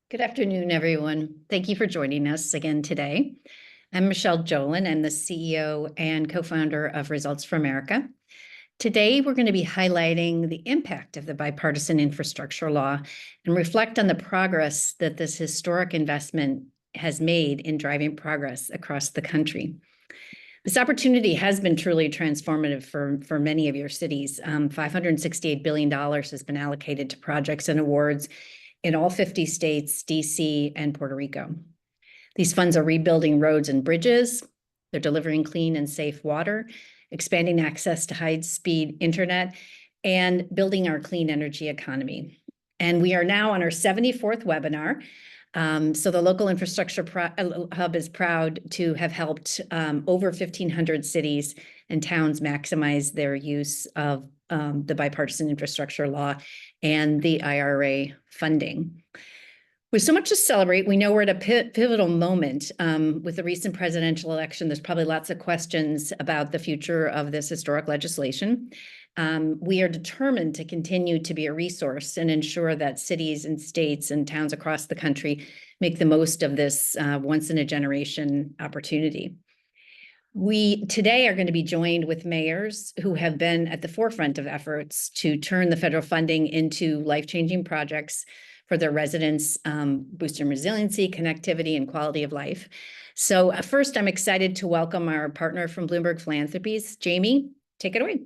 Good afternoon, everyone. Thank you for joining us again today. I'm Michelle Jolin. I'm the CEO and co-founder of Results for America. Today, we're going to be highlighting the impact of the bipartisan infrastructure law and reflect on the progress that this historic investment has made in driving progress across the country. This opportunity has been truly transformative for many of your cities. $568 billion has been allocated to projects and awards in all 50 states, DC, and Puerto Rico. These funds are rebuilding roads and bridges. They're delivering clean and safe water, expanding access to high-speed internet, and building our clean energy economy. And we are now on our 74th webinar. So the Local Infrastructure Hub is proud to have helped over 1,500 cities and towns maximize their use of the bipartisan infrastructure law and the IRA funding. With so much to celebrate, we know we're at a pivotal moment with the recent presidential election. There's probably lots of questions about the future of this historic legislation. We are determined to continue to be a resource and ensure that cities and states and towns across the country make the most of this once-in-a-generation opportunity. We today are going to be joined with mayors who have been at the forefront of efforts to turn the federal funding into life-changing projects for their residents, boosting resiliency, connectivity, and quality of life. So first, I'm excited to welcome our partner from Bloomberg Philanthropies. Jamie, take it away.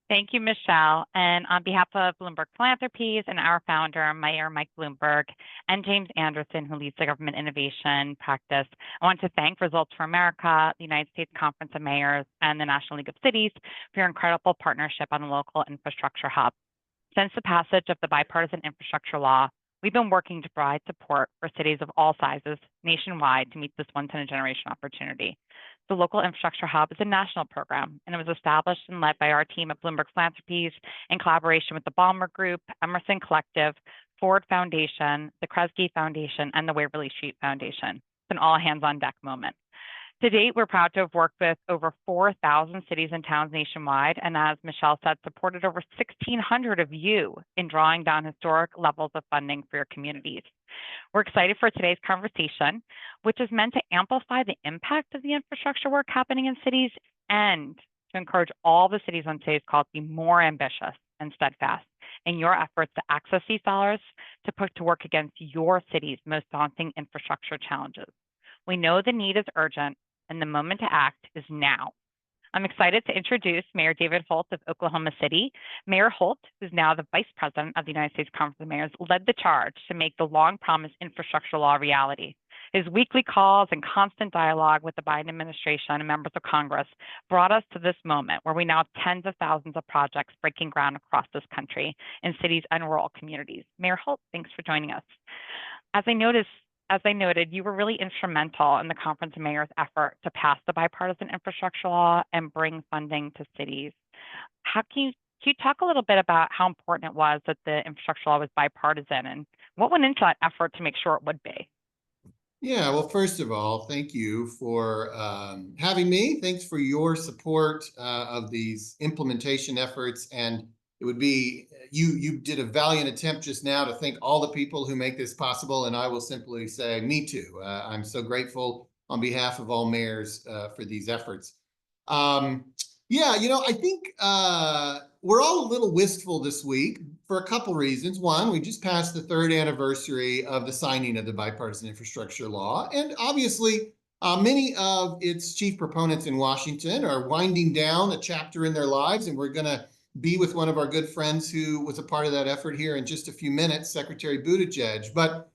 Thank you, Michelle. And on behalf of Bloomberg Philanthropies and our founder, Mayor Mike Bloomberg, and James Anderson, who leads the government innovation practice, I want to thank Results for America, the United States Conference of Mayors, and the National League of Cities for your incredible partnership on the Local Infrastructure Hub. Since the passage of the bipartisan infrastructure law, we've been working to provide support for cities of all sizes nationwide to meet this once-in-a-generation opportunity. The Local Infrastructure Hub is a national program, and it was established and led by our team at Bloomberg Philanthropies in collaboration with the Ballmer Group, Emerson Collective, Ford Foundation, the Kresge Foundation, and the Waverly Street Foundation. It's an all-hands-on-deck moment. To date, we're proud to have worked with over 4,000 cities and towns nationwide, and as Michelle said, supported over 1,600 of you in drawing down historic levels of funding for your communities. We're excited for today's conversation, which is meant to amplify the impact of the infrastructure work happening in cities and to encourage all the cities on today's call to be more ambitious and steadfast in your efforts to access these dollars to put to work against your city's most daunting infrastructure challenges. We know the need is urgent, and the moment to act is now. I'm excited to introduce Mayor David Holt of Oklahoma City. Mayor Holt, who's now the Vice President of the United States Conference of Mayors, led the charge to make the long-promised infrastructure law a reality. His weekly calls and constant dialogue with the Biden administration and members of Congress brought us to this moment where we now have tens of thousands of projects breaking ground across this country in cities and rural communities. Mayor Holt, thanks for joining us. As I noted, you were really instrumental in the Conference of Mayors' effort to pass the bipartisan infrastructure law and bring funding to cities. Can you talk a little bit about how important it was that the infrastructure law was bipartisan and what went into that effort to make sure it would be? Yeah, well, first of all, thank you for having me. Thanks for your support of these implementation efforts. And it would be, you did a valiant attempt just now to thank all the people who make this possible. And I will simply say, me too. I'm so grateful on behalf of all mayors for these efforts. Yeah, I think we're all a little wistful this week for a couple reasons. One, we just passed the 3rd anniversary of the signing of the bipartisan infrastructure law. And obviously, many of its chief proponents in Washington are winding down a chapter in their lives, and we're going to be with one of our good friends who was a part of that effort here in just a few minutes, Secretary Buttigieg. But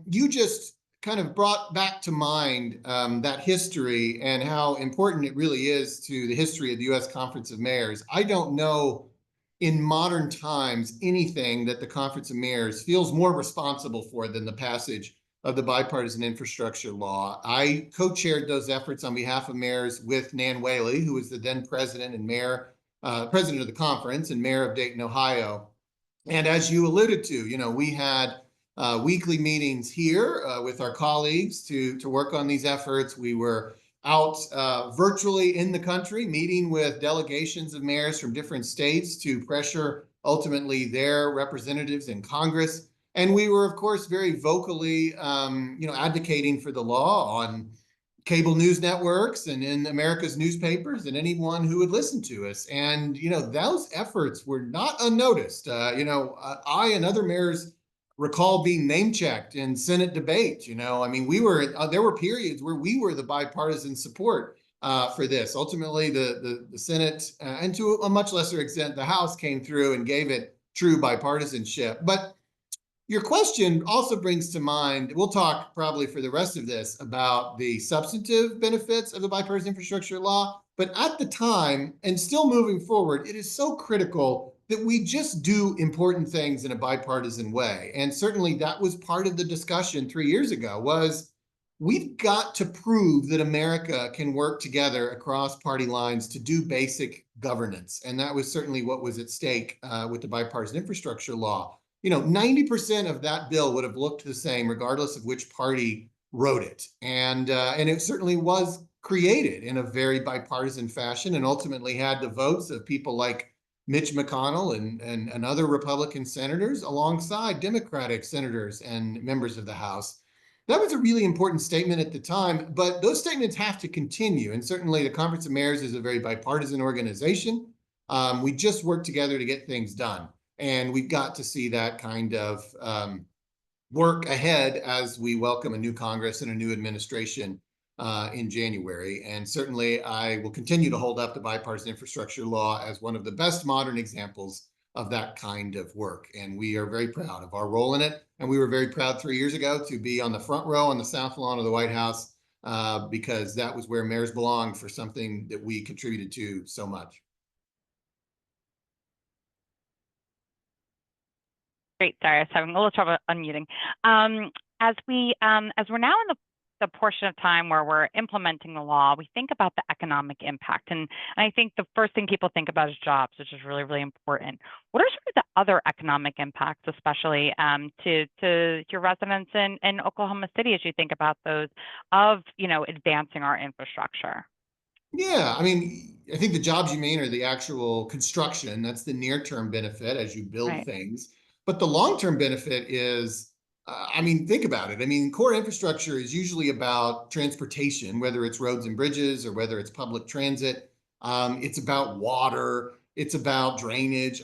you just kind of brought back to mind that history and how important it really is to the history of the U.S. Conference of Mayors. I don't know in modern times anything that the Conference of Mayors feels more responsible for than the passage of the bipartisan infrastructure law. I co-chaired those efforts on behalf of mayors with Nan Whaley, who was the then president and president of the conference and mayor of Dayton, Ohio. And as you alluded to, we had weekly meetings here with our colleagues to work on these efforts. We were out virtually in the country, meeting with delegations of mayors from different states to pressure ultimately their representatives in Congress And we were, of course, very vocally, advocating for the law on cable news networks and in America's newspapers and anyone who would listen to us. And, those efforts were not unnoticed. I and other mayors recall being name checked in Senate debates. We were, there were periods where we were the bipartisan support for this. Ultimately, the Senate, and to a much lesser extent, the House came through and gave it true bipartisanship. But your question also brings to mind, we'll talk probably for the rest of this about the substantive benefits of the bipartisan infrastructure law. But at the time, and still moving forward, it is so critical that we just do important things in a bipartisan way. And certainly that was part of the discussion 3 years ago, was we've got to prove that America can work together across party lines to do basic governance. And that was certainly what was at stake with the bipartisan infrastructure law. 90% of that bill would have looked the same regardless of which party wrote it. And it certainly was created in a very bipartisan fashion and ultimately had the votes of people like Mitch McConnell and other Republican senators alongside Democratic senators and members of the House. That was a really important statement at the time, but those statements have to continue. And certainly the Conference of Mayors is a very bipartisan organization. We just work together to get things done. And we've got to see that kind of work ahead as we welcome a new Congress and a new administration in January. And certainly I will continue to hold up the bipartisan infrastructure law as one of the best modern examples of that kind of work. And we are very proud of our role in it. And we were very proud 3 years ago to be on the front row on the South Lawn of the White House because that was where mayors belonged for something that we contributed to so much. Great. Sorry, I was having a little trouble unmuting. As we're now in the portion of time where we're implementing the law, we think about the economic impact. And I think the first thing people think about is jobs, which is really, really important. What are sort of the other economic impacts, especially to your residents in Oklahoma City, as you think about those of, advancing our infrastructure? Yeah, I think the jobs you mean are the actual construction. That's the near-term benefit as you build things. But the long-term benefit is, think about it. Core infrastructure is usually about transportation, whether it's roads and bridges or whether it's public transit. It's about water. It's about drainage.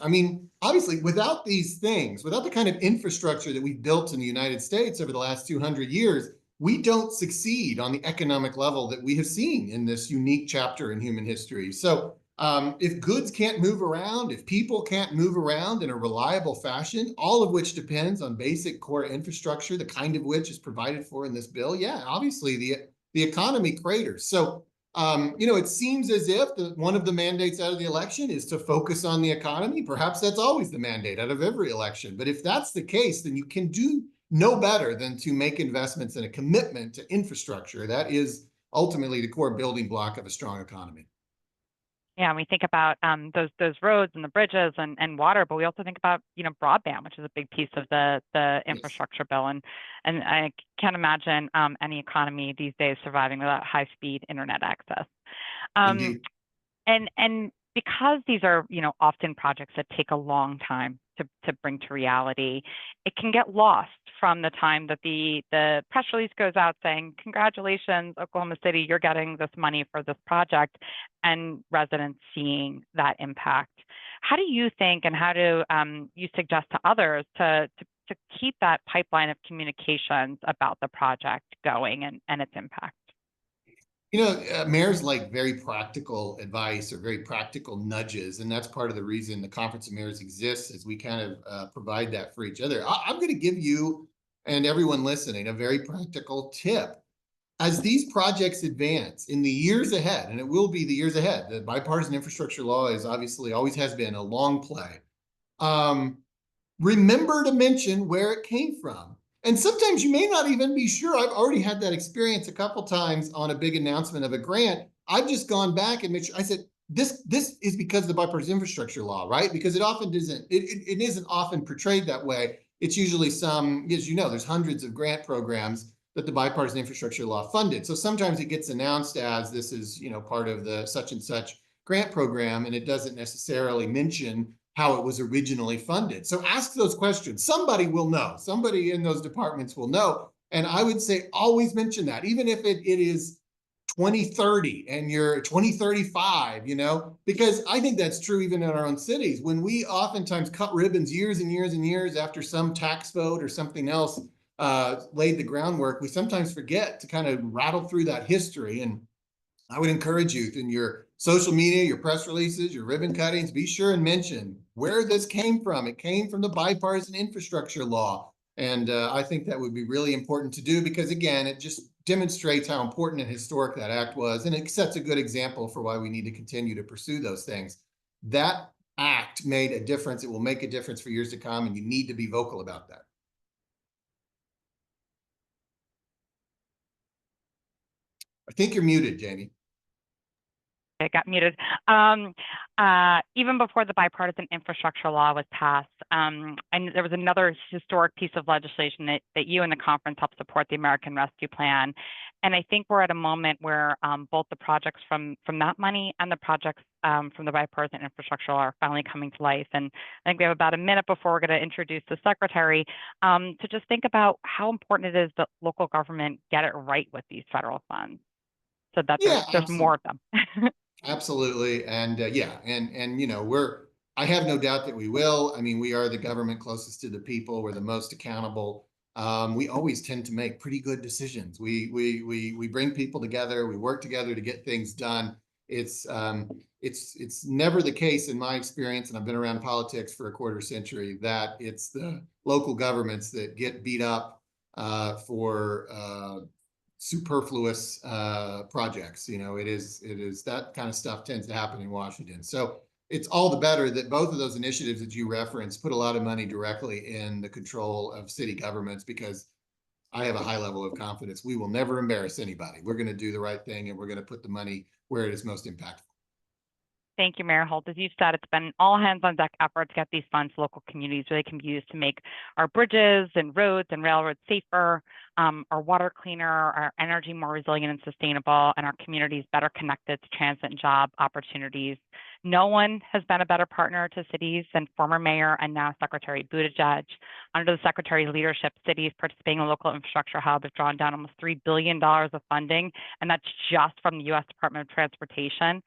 Obviously, without these things, without the kind of infrastructure that we've built in the United States over the last 200 years, we don't succeed on the economic level that we have seen in this unique chapter in human history. So if goods can't move around, if people can't move around in a reliable fashion, all of which depends on basic core infrastructure, the kind of which is provided for in this bill, yeah, obviously the economy craters. So, it seems as if one of the mandates out of the election is to focus on the economy. Perhaps that's always the mandate out of every election. But if that's the case, then you can do no better than to make investments and a commitment to infrastructure. That is ultimately the core building block of a strong economy. Yeah, we think about those roads and the bridges and water, but we also think about broadband, which is a big piece of the infrastructure bill, and I can't imagine any economy these days surviving without high-speed internet access. Indeed. And because these are often projects that take a long time to bring to reality, it can get lost from the time that the press release goes out saying, congratulations, Oklahoma City, you're getting this money for this project, and residents seeing that impact. How do you think, and how do you suggest to others to keep that pipeline of communications about the project going and its impact? Mayors like very practical advice or very practical nudges, and that's part of the reason the Conference of Mayors exists, is we kind of provide that for each other. I'm going to give you and everyone listening a very practical tip. As these projects advance in the years ahead, and it will be the years ahead, the bipartisan infrastructure law is obviously always has been a long play. Remember to mention where it came from. And sometimes you may not even be sure. I've already had that experience a couple times on a big announcement of a grant. I've just gone back and made sure. I said, this is because of the bipartisan infrastructure law, right? Because it often isn't, it isn't often portrayed that way. It's usually as there's hundreds of grant programs that the bipartisan infrastructure law funded. So sometimes it gets announced as this is, part of the such and such grant program, and it doesn't necessarily mention how it was originally funded. So ask those questions. Somebody will know. Somebody in those departments will know. And I would say always mention that, even if it is 2030 and you're 2035, because I think that's true even in our own cities. When we oftentimes cut ribbons years and years and years after some tax vote or something else laid the groundwork, we sometimes forget to kind of rattle through that history. And I would encourage you in your social media, your press releases, your ribbon cuttings, be sure and mention where this came from. It came from the bipartisan infrastructure law. And I think that would be really important to do because, again, it just demonstrates how important and historic that act was. And it sets a good example for why we need to continue to pursue those things. That act made a difference. It will make a difference for years to come, and you need to be vocal about that. I think you're muted, Jamie. It got muted. Even before the bipartisan infrastructure law was passed, and there was another historic piece of legislation that you and the conference helped support, the American Rescue Plan. And I think we're at a moment where both the projects from that money and the projects from the bipartisan infrastructure law are finally coming to life. And I think we have about a minute before we're going to introduce the secretary to just think about how important it is that local government get it right with these federal funds, so that there's more of them. Absolutely. And I have no doubt that we will. I mean, we are the government closest to the people. We're the most accountable. We always tend to make pretty good decisions. We bring people together. We work together to get things done. It's never the case in my experience, and I've been around politics for a quarter century, that it's the local governments that get beat up for superfluous projects. It is that kind of stuff tends to happen in Washington. So it's all the better that both of those initiatives that you referenced put a lot of money directly in the control of city governments, because I have a high level of confidence we will never embarrass anybody. We're going to do the right thing, and we're going to put the money where it is most impactful. Thank you, Mayor Holt. As you said, it's been all hands on deck effort to get these funds to local communities where they can be used to make our bridges and roads and railroads safer, our water cleaner, our energy more resilient and sustainable, and our communities better connected to transit and job opportunities. No one has been a better partner to cities than former Mayor and now Secretary Buttigieg. Under the Secretary's leadership, cities participating in the local infrastructure hub have drawn down almost $3 billion of funding, and that's just from the U.S. Department of Transportation.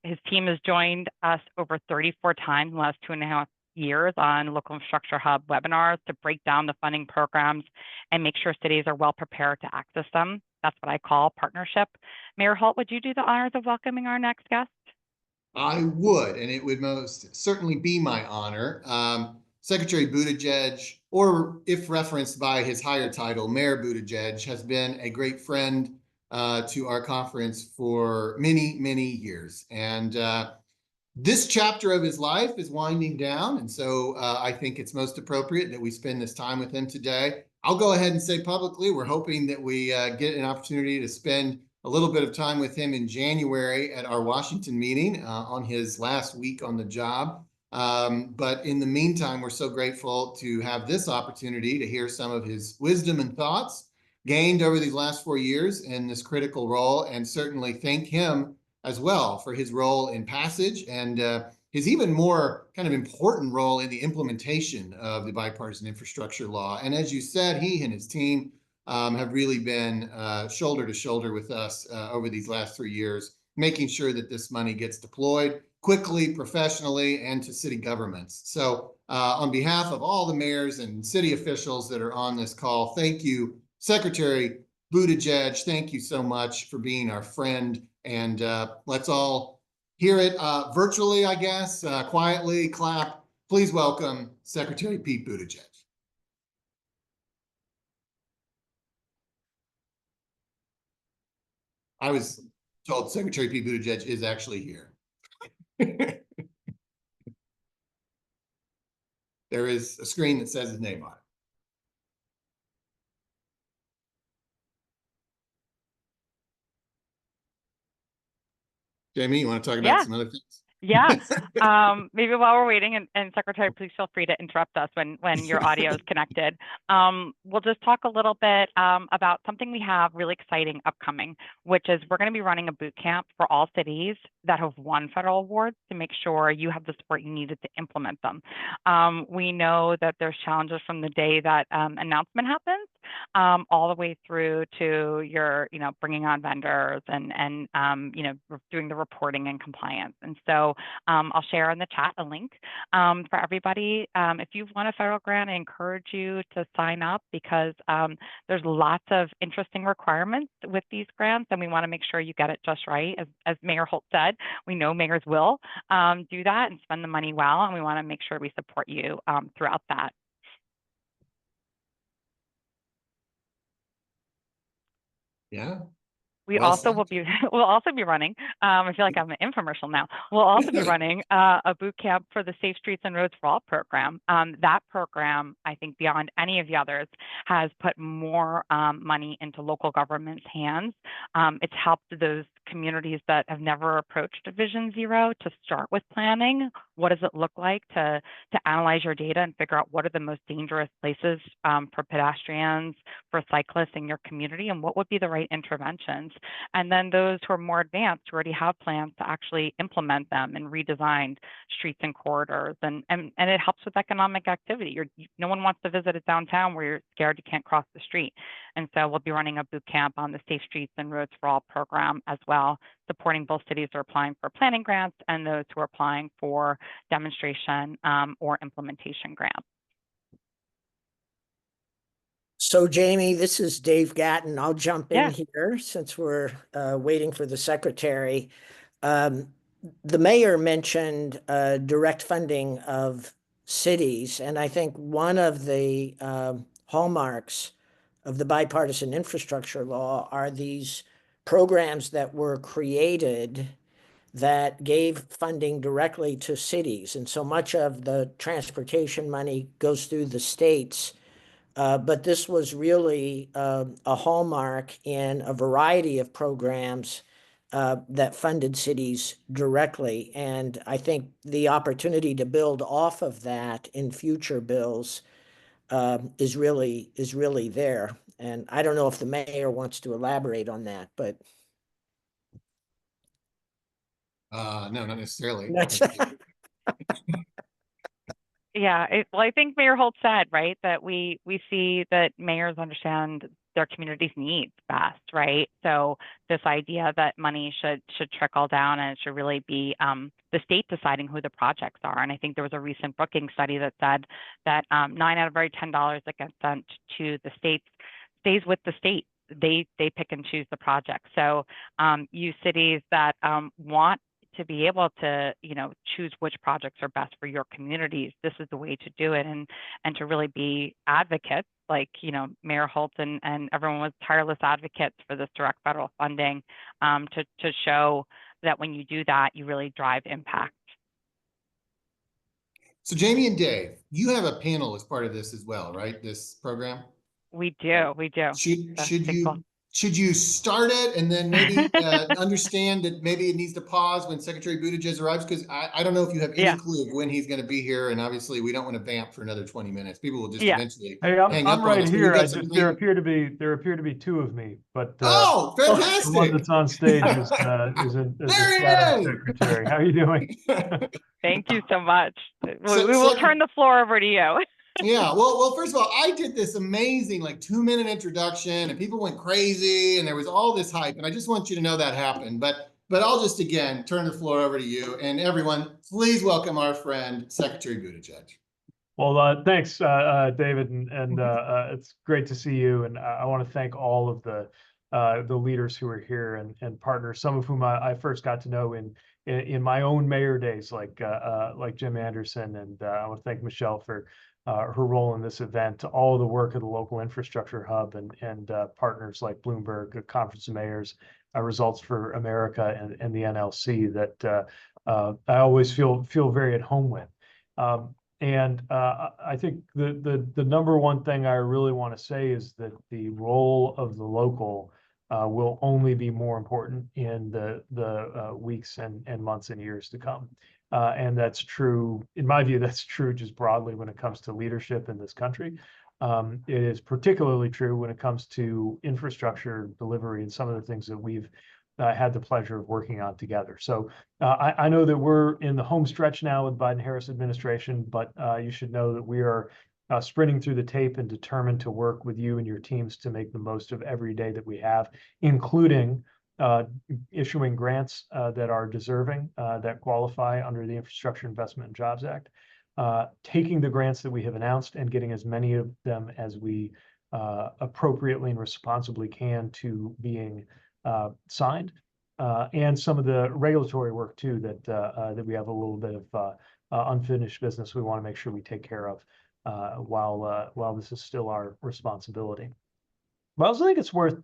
His team has joined us over 34 times in the last 2.5 years on local infrastructure hub webinars to break down the funding programs and make sure cities are well prepared to access them. That's what I call partnership. Mayor Holt, would you do the honors of welcoming our next guest? I would, and it would most certainly be my honor. Secretary Buttigieg, or if referenced by his higher title, Mayor Buttigieg, has been a great friend to our conference for many, many years. And this chapter of his life is winding down. And so I think it's most appropriate that we spend this time with him today. I'll go ahead and say publicly, we're hoping that we get an opportunity to spend a little bit of time with him in January at our Washington meeting on his last week on the job. But in the meantime, we're so grateful to have this opportunity to hear some of his wisdom and thoughts gained over these last 4 years in this critical role, and certainly thank him as well for his role in passage and his even more kind of important role in the implementation of the bipartisan infrastructure law. And as you said, he and his team have really been shoulder to shoulder with us over these last 3 years, making sure that this money gets deployed quickly, professionally, and to city governments. So on behalf of all the mayors and city officials that are on this call, thank you, Secretary Buttigieg. Thank you so much for being our friend. And let's all hear it virtually, I guess, quietly, clap. Please welcome Secretary Pete Buttigieg. I was told Secretary Pete Buttigieg is actually here. There is a screen that says his name on it. Jamie, you want to talk about some other things? Yeah. Maybe while we're waiting, and Secretary, please feel free to interrupt us when your audio is connected. We'll just talk a little bit about something we have really exciting upcoming, which is we're going to be running a boot camp for all cities that have won federal awards to make sure you have the support you needed to implement them. We know that there's challenges from the day that announcement happens all the way through to your, bringing on vendors and doing the reporting and compliance. And so I'll share in the chat a link for everybody. If you've won a federal grant, I encourage you to sign up because there's lots of interesting requirements with these grants, and we want to make sure you get it just right. As Mayor Holt said, we know mayors will do that and spend the money well, and we want to make sure we support you throughout that. Yeah. We Well also said. will be we'll also be running. I feel like I'm an infomercial now. We'll also be running a boot camp for the Safe Streets and Roads for All program. That program, I think, beyond any of the others, has put more money into local government's hands. It's helped those communities that have never approached Vision Zero to start with planning. What does it look like to analyze your data and figure out what are the most dangerous places for pedestrians, for cyclists in your community, and what would be the right interventions? And then those who are more advanced, who already have plans to actually implement them and redesign streets and corridors. And it helps with economic activity. No one wants to visit a downtown where you're scared you can't cross the street. And so we'll be running a boot camp on the Safe Streets and Roads for All program as well, supporting both cities who are applying for planning grants and those who are applying for demonstration or implementation grants. So Jamie, this is Dave Gatton. I'll jump in Yeah. here since we're waiting for the secretary. The mayor mentioned direct funding of cities, and I think one of the hallmarks of the bipartisan infrastructure law are these programs that were created that gave funding directly to cities. And so much of the transportation money goes through the states. But this was really a hallmark in a variety of programs that funded cities directly. And I think the opportunity to build off of that in future bills is really there. And I don't know if the mayor wants to elaborate on that, but No, not necessarily. that's Yeah, well, I think Mayor Holt said, right, that we see that mayors understand their community's needs best, right? So this idea that money should trickle down and it should really be the state deciding who the projects are. And I think there was a recent Brookings study that said that 9 out of every $10 that gets sent to the states stays with the state. They pick and choose the project. So you cities that want to be able to, choose which projects are best for your communities, this is the way to do it, and to really be advocates, like, Mayor Holt and everyone was tireless advocates for this direct federal funding to show that when you do that, you really drive impact. So Jamie and Dave, you have a panel as part of this as well, right? This program? We do. Should you start it and then maybe understand that maybe it needs to pause when Secretary Buttigieg arrives? Because I don't know if you have any clue of when he's going to be here, and obviously we don't want to vamp for another 20 minutes. People will just eventually hang up I'm right on us. here. There appear to be two of me, but oh, fantastic! The one that's on stage is a secretary. How are you doing? Thank you so much. We will turn the floor over to you. Yeah, well, first of all, I did this amazing 2-minute introduction, and people went crazy, and there was all this hype, and I just want you to know that happened. But I'll just again turn the floor over to you, and everyone, please welcome our friend Secretary Buttigieg. Well, thanks, David, and it's great to see you. And I want to thank all of the leaders who are here and partners, some of whom I first got to know in my own mayor days, like Jim Anderson, and I want to thank Michelle for her role in this event, all of the work of the local infrastructure hub and partners like Bloomberg, Conference of Mayors, Results for America, and the NLC that I always feel very at home with. And I think the number one thing I really want to say is that the role of the local will only be more important in the weeks and months and years to come. And that's true, in my view, that's true just broadly when it comes to leadership in this country. It is particularly true when it comes to infrastructure delivery and some of the things that we've had the pleasure of working on together. So I know that we're in the home stretch now with the Biden-Harris administration, but you should know that we are sprinting through the tape and determined to work with you and your teams to make the most of every day that we have, including issuing grants that are deserving, that qualify under the Infrastructure Investment and Jobs Act, taking the grants that we have announced and getting as many of them as we appropriately and responsibly can to being signed, and some of the regulatory work too that we have a little bit of unfinished business we want to make sure we take care of while this is still our responsibility. But I also think it's worth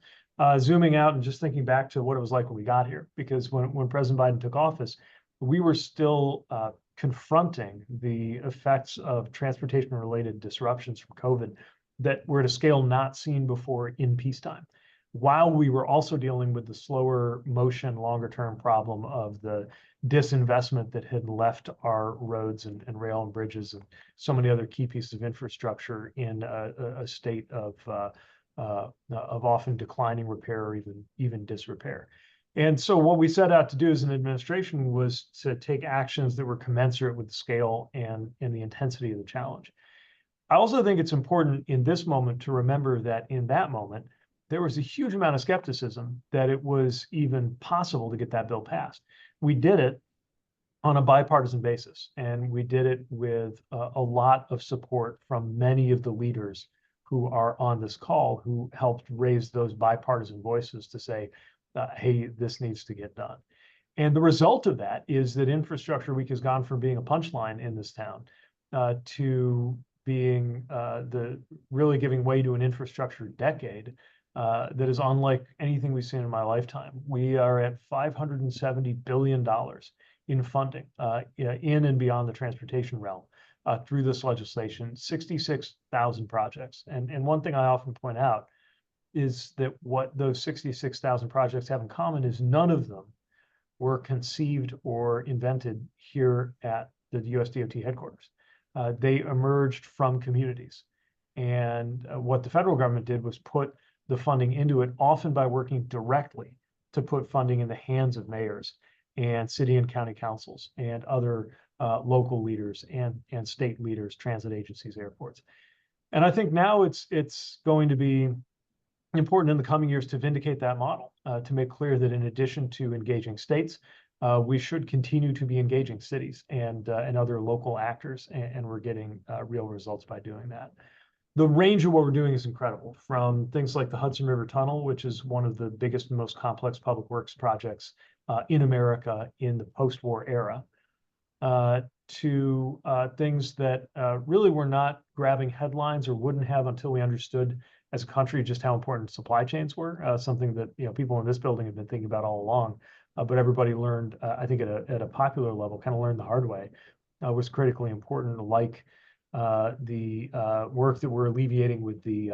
zooming out and just thinking back to what it was like when we got here, because when President Biden took office, we were still confronting the effects of transportation-related disruptions from COVID that were at a scale not seen before in peacetime, while we were also dealing with the slower motion, longer-term problem of the disinvestment that had left our roads and rail and bridges and so many other key pieces of infrastructure in a state of often declining repair or even disrepair. And so what we set out to do as an administration was to take actions that were commensurate with the scale and the intensity of the challenge. I also think it's important in this moment to remember that in that moment, there was a huge amount of skepticism that it was even possible to get that bill passed. We did it on a bipartisan basis, and we did it with a lot of support from many of the leaders who are on this call, who helped raise those bipartisan voices to say, hey, this needs to get done. And the result of that is that Infrastructure Week has gone from being a punchline in this town to being really giving way to an infrastructure decade that is unlike anything we've seen in my lifetime. We are at $570 billion in funding in and beyond the transportation realm through this legislation, 66,000 projects. And one thing I often point out is that what those 66,000 projects have in common is none of them were conceived or invented here at the USDOT headquarters. They emerged from communities. And what the federal government did was put the funding into it, often by working directly to put funding in the hands of mayors and city and county councils and other local leaders and state leaders, transit agencies, airports. And I think now it's going to be important in the coming years to vindicate that model, to make clear that in addition to engaging states, we should continue to be engaging cities and other local actors, and we're getting real results by doing that. The range of what we're doing is incredible, from things like the Hudson River Tunnel, which is one of the biggest and most complex public works projects in America in the post-war era, to things that really were not grabbing headlines or wouldn't have until we understood as a country just how important supply chains were, something that people in this building have been thinking about all along, but everybody learned, I think at a popular level, kind of learned the hard way, was critically important, like the work that we're alleviating with the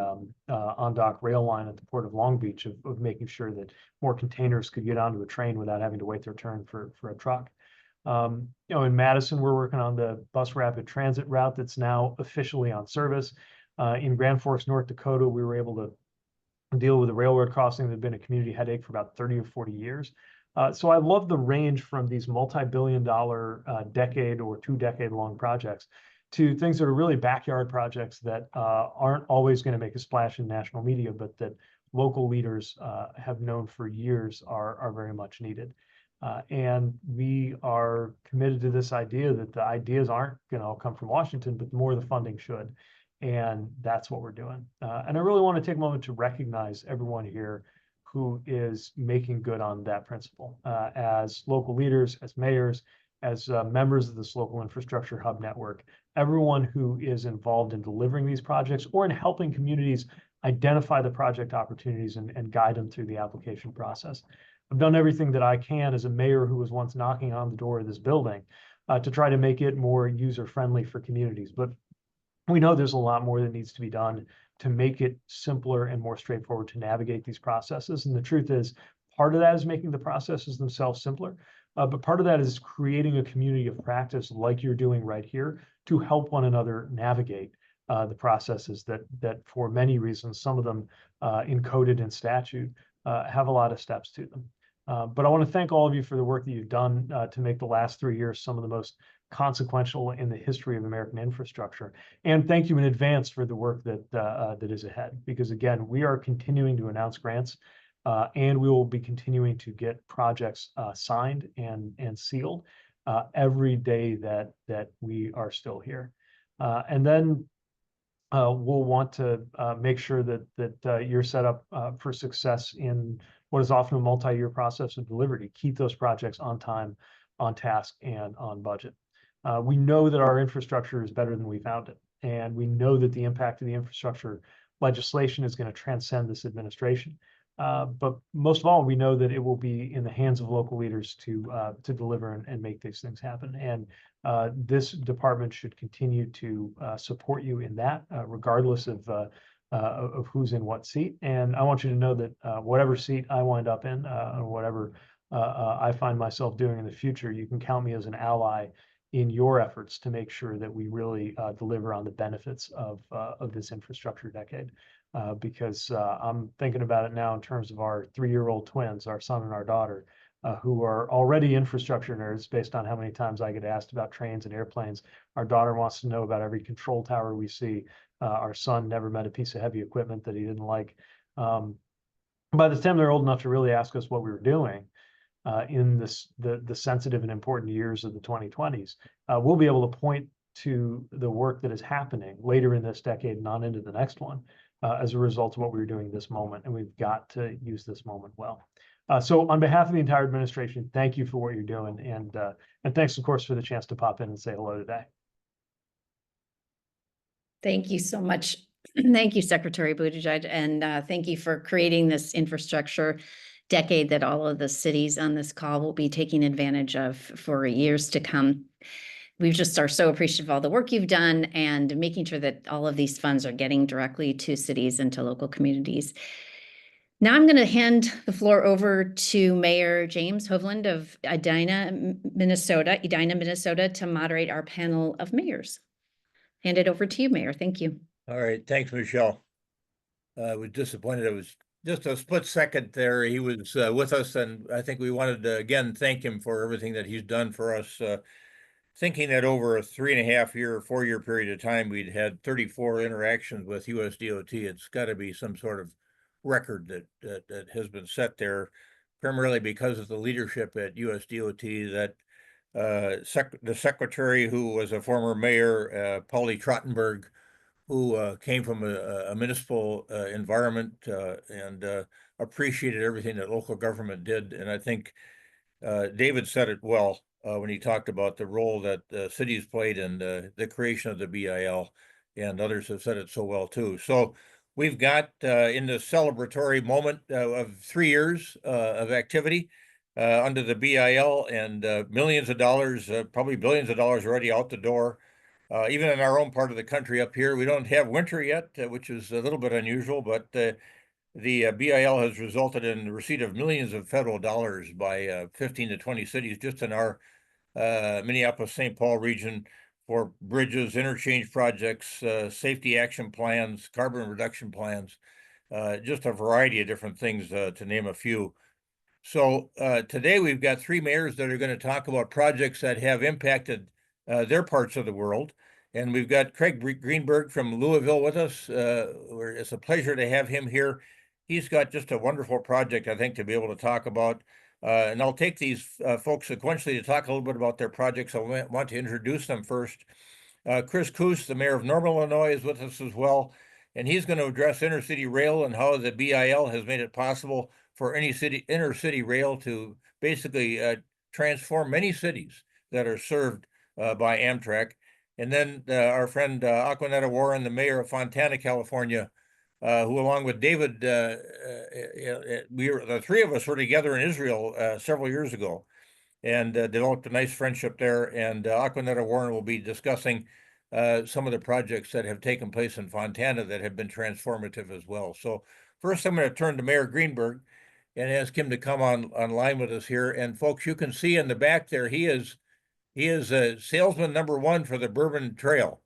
on-dock rail line at the Port of Long Beach of making sure that more containers could get onto a train without having to wait their turn for a truck. In Madison, we're working on the bus rapid transit route that's now officially on service. In Grand Forks, North Dakota, we were able to deal with a railroad crossing that had been a community headache for about 30 or 40 years. So I love the range from these multi-billion-dollar decade or 2-decade-long projects to things that are really backyard projects that aren't always going to make a splash in national media, but that local leaders have known for years are very much needed. And we are committed to this idea that the ideas aren't going to all come from Washington, but more the funding should. And that's what we're doing. And I really want to take a moment to recognize everyone here who is making good on that principle, as local leaders, as mayors, as members of this local infrastructure hub network, everyone who is involved in delivering these projects or in helping communities identify the project opportunities and guide them through the application process. I've done everything that I can as a mayor who was once knocking on the door of this building to try to make it more user-friendly for communities. But We know there's a lot more that needs to be done to make it simpler and more straightforward to navigate these processes. And the truth is, part of that is making the processes themselves simpler, but part of that is creating a community of practice like you're doing right here to help one another navigate the processes that for many reasons, some of them encoded in statute, have a lot of steps to them. But I want to thank all of you for the work that you've done to make the last 3 years some of the most consequential in the history of American infrastructure. And thank you in advance for the work that is ahead, because again, we are continuing to announce grants, and we will be continuing to get projects signed and sealed every day that we are still here. And then we'll want to make sure that you're set up for success in what is often a multi-year process of delivery to keep those projects on time, on task, and on budget. We know that our infrastructure is better than we found it, and we know that the impact of the infrastructure legislation is going to transcend this administration. But most of all, we know that it will be in the hands of local leaders to deliver and make these things happen. And this department should continue to support you in that, regardless of who's in what seat. And I want you to know that whatever seat I wind up in, or whatever I find myself doing in the future, you can count me as an ally in your efforts to make sure that we really deliver on the benefits of this infrastructure decade. Because I'm thinking about it now in terms of our 3-year-old twins, our son and our daughter, who are already infrastructure nerds based on how many times I get asked about trains and airplanes. Our daughter wants to know about every control tower we see. Our son never met a piece of heavy equipment that he didn't like. By the time they're old enough to really ask us what we were doing in the sensitive and important years of the 2020s, we'll be able to point to the work that is happening later in this decade and on into the next one as a result of what we were doing this moment. And we've got to use this moment well. So on behalf of the entire administration, thank you for what you're doing. And thanks, of course, for the chance to pop in and say hello today. Thank you so much. Thank you, Secretary Buttigieg, and thank you for creating this infrastructure decade that all of the cities on this call will be taking advantage of for years to come. We just are so appreciative of all the work you've done and making sure that all of these funds are getting directly to cities and to local communities. Now I'm going to hand the floor over to Mayor James Hovland of Edina, Minnesota, to moderate our panel of mayors. Hand it over to you, Mayor. Thank you. All right, thanks, Michelle. I was disappointed. It was just a split second there. He was with us, and I think we wanted to again thank him for everything that he's done for us. Thinking that over a 3.5-year, 4-year period of time, we'd had 34 interactions with USDOT. It's got to be some sort of record that has been set there, primarily because of the leadership at USDOT. That the secretary, who was a former mayor, Polly Trottenberg, who came from a municipal environment and appreciated everything that local government did. And I think David said it well when he talked about the role that cities played in the creation of the BIL, and others have said it so well too. So we've got in the celebratory moment of 3 years of activity under the BIL, and millions of dollars, probably billions of dollars already out the door. Even in our own part of the country up here, we don't have winter yet, which is a little bit unusual, but the BIL has resulted in the receipt of millions of federal dollars by 15 to 20 cities just in our Minneapolis-St. Paul region for bridges, interchange projects, safety action plans, carbon reduction plans, just a variety of different things to name a few. So today we've got 3 mayors that are going to talk about projects that have impacted their parts of the world. And we've got Craig Greenberg from Louisville with us. It's a pleasure to have him here. He's got just a wonderful project, I think, to be able to talk about. And I'll take these folks sequentially to talk a little bit about their projects. I want to introduce them first. Chris Coos, the mayor of Normal, Illinois, is with us as well. And he's going to address intercity rail and how the BIL has made it possible for any intercity rail to basically transform many cities that are served by Amtrak. And then our friend Aquanetta Warren, the mayor of Fontana, California, who along with David, the 3 of us were together in Israel several years ago and developed a nice friendship there. And Aquanetta Warren will be discussing some of the projects that have taken place in Fontana that have been transformative as well. So first, I'm going to turn to Mayor Greenberg and ask him to come online with us here. And folks, you can see in the back there, he is salesman #1 for the Bourbon Trail.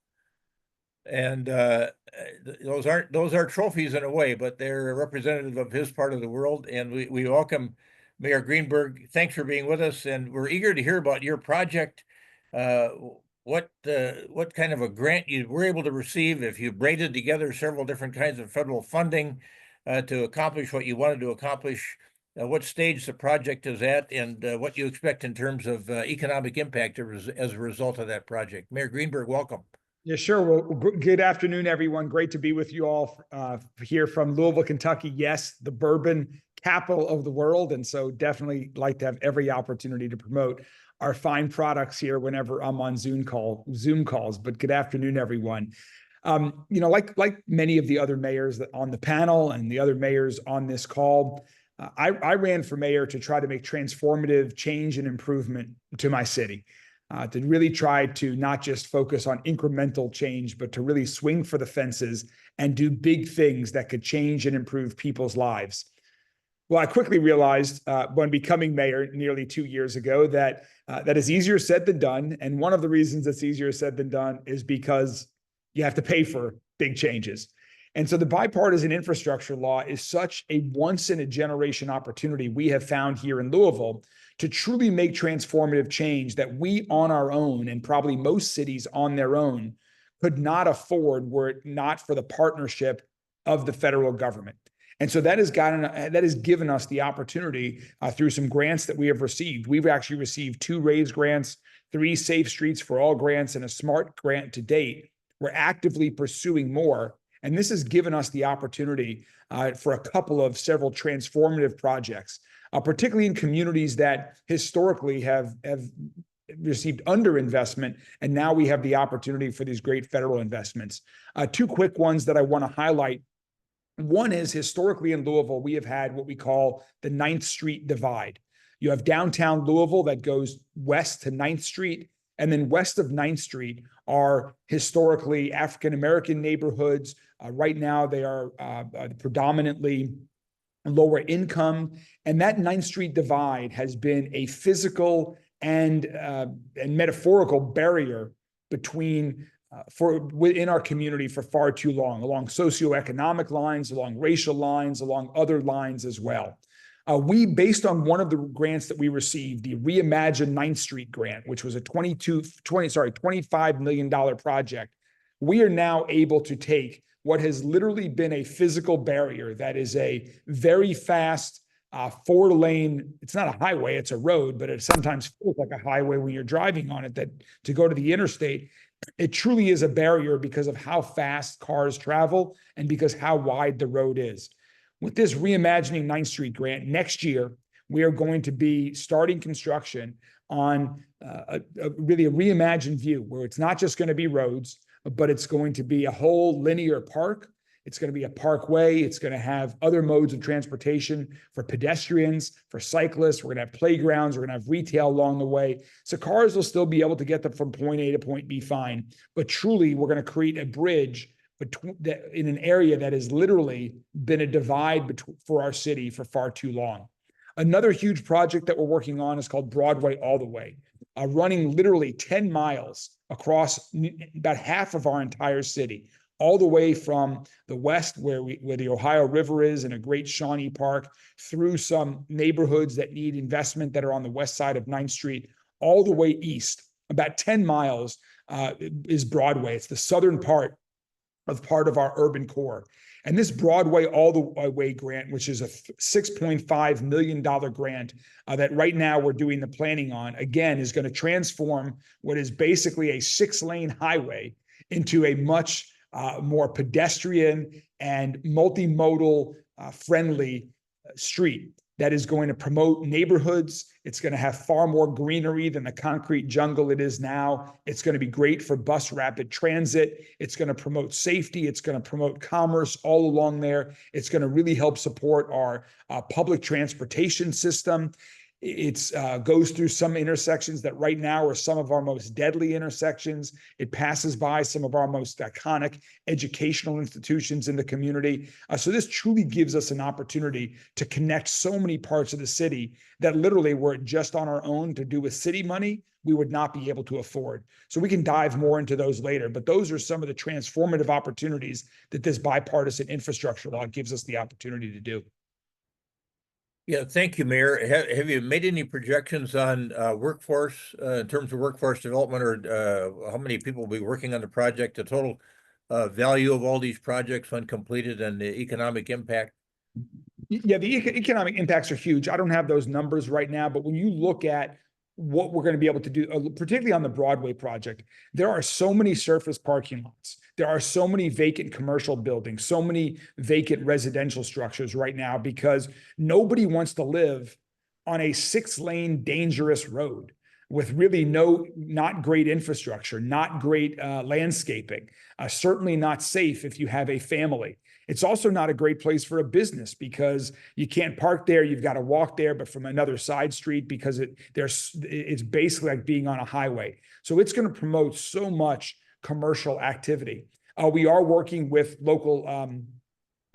And those are trophies in a way, but they're representative of his part of the world. And we welcome Mayor Greenberg. Thanks for being with us, and we're eager to hear about your project. What kind of a grant you were able to receive, if you braided together several different kinds of federal funding to accomplish what you wanted to accomplish, what stage the project is at, and what you expect in terms of economic impact as a result of that project. Mayor Greenberg, welcome. Yeah, sure. Well, good afternoon, everyone. Great to be with you all here from Louisville, Kentucky. Yes, the bourbon capital of the world. And so definitely like to have every opportunity to promote our fine products here whenever I'm on Zoom calls. But good afternoon, everyone. Like many of the other mayors on the panel and the other mayors on this call, I ran for mayor to try to make transformative change and improvement to my city. To really try to not just focus on incremental change, but to really swing for the fences and do big things that could change and improve people's lives. Well, I quickly realized when becoming mayor nearly 2 years ago that that is easier said than done. And one of the reasons it's easier said than done is because you have to pay for big changes. And so the bipartisan infrastructure law is such a once-in-a-generation opportunity we have found here in Louisville to truly make transformative change that we on our own, and probably most cities on their own, could not afford were it not for the partnership of the federal government. And so that has given us the opportunity through some grants that we have received. We've actually received 2 RAISE grants, 3 Safe Streets for All grants, and a SMART grant to date. We're actively pursuing more. And this has given us the opportunity for a couple of several transformative projects, particularly in communities that historically have received underinvestment. And now we have the opportunity for these great federal investments. 2 quick ones that I want to highlight. One is historically in Louisville, we have had what we call the 9th Street divide. You have downtown Louisville that goes west to 9th Street. And then west of 9th Street are historically African-American neighborhoods. Right now, they are predominantly lower income. And that 9th Street divide has been a physical and metaphorical barrier between within our community for far too long, along socioeconomic lines, along racial lines, along other lines as well. We, based on one of the grants that we received, the Reimagine 9th Street grant, which was a $25 million project, we are now able to take what has literally been a physical barrier that is a very fast 4-lane, it's not a highway, it's a road, but it sometimes feels like a highway when you're driving on it, that to go to the interstate, it truly is a barrier because of how fast cars travel and because how wide the road is. With this Reimagining 9th Street grant, next year, we are going to be starting construction on really a reimagined view where it's not just going to be roads, but it's going to be a whole linear park. It's going to be a parkway. It's going to have other modes of transportation for pedestrians, for cyclists. We're going to have playgrounds. We're going to have retail along the way. So cars will still be able to get them from point A to point B fine. But truly, we're going to create a bridge in an area that has literally been a divide for our city for far too long. Another huge project that we're working on is called Broadway All the Way, running literally 10 miles across about half of our entire city, all the way from the west where the Ohio River is and a great Shawnee Park, through some neighborhoods that need investment that are on the west side of 9th Street, all the way east. About 10 miles is Broadway. It's the southern part of our urban core. And this Broadway All the Way grant, which is a $6.5 million grant that right now we're doing the planning on, again, is going to transform what is basically a 6-lane highway into a much more pedestrian and multimodal friendly street that is going to promote neighborhoods. It's going to have far more greenery than the concrete jungle it is now. It's going to be great for bus rapid transit. It's going to promote safety. It's going to promote commerce all along there. It's going to really help support our public transportation system. It's goes through some intersections that right now are some of our most deadly intersections. It passes by some of our most iconic educational institutions in the community. So this truly gives us an opportunity to connect so many parts of the city that literally, were it just on our own to do with city money, we would not be able to afford. So we can dive more into those later, but those are some of the transformative opportunities that this bipartisan infrastructure law gives us the opportunity to do. Yeah, thank you, Mayor. Have you made any projections on workforce in terms of workforce development, or how many people will be working on the project, the total value of all these projects when completed, and the economic impact? Yeah, the economic impacts are huge. I don't have those numbers right now, but when you look at what we're going to be able to do, particularly on the Broadway project, there are so many surface parking lots. There are so many vacant commercial buildings, so many vacant residential structures right now, because nobody wants to live on a 6-lane dangerous road with really not great infrastructure, not great landscaping, certainly not safe if you have a family. It's also not a great place for a business because you can't park there. You've got to walk there, but from another side street, because it's basically like being on a highway. So it's going to promote so much commercial activity. We are working with local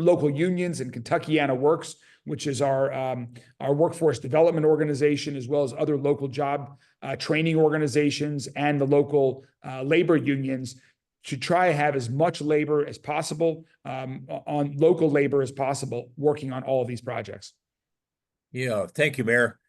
unions, and Kentuckiana Works, which is our workforce development organization, as well as other local job training organizations and the local labor unions, to try to have as much labor as possible, on local labor as possible, working on all of these projects. Yeah, thank you, Mayor.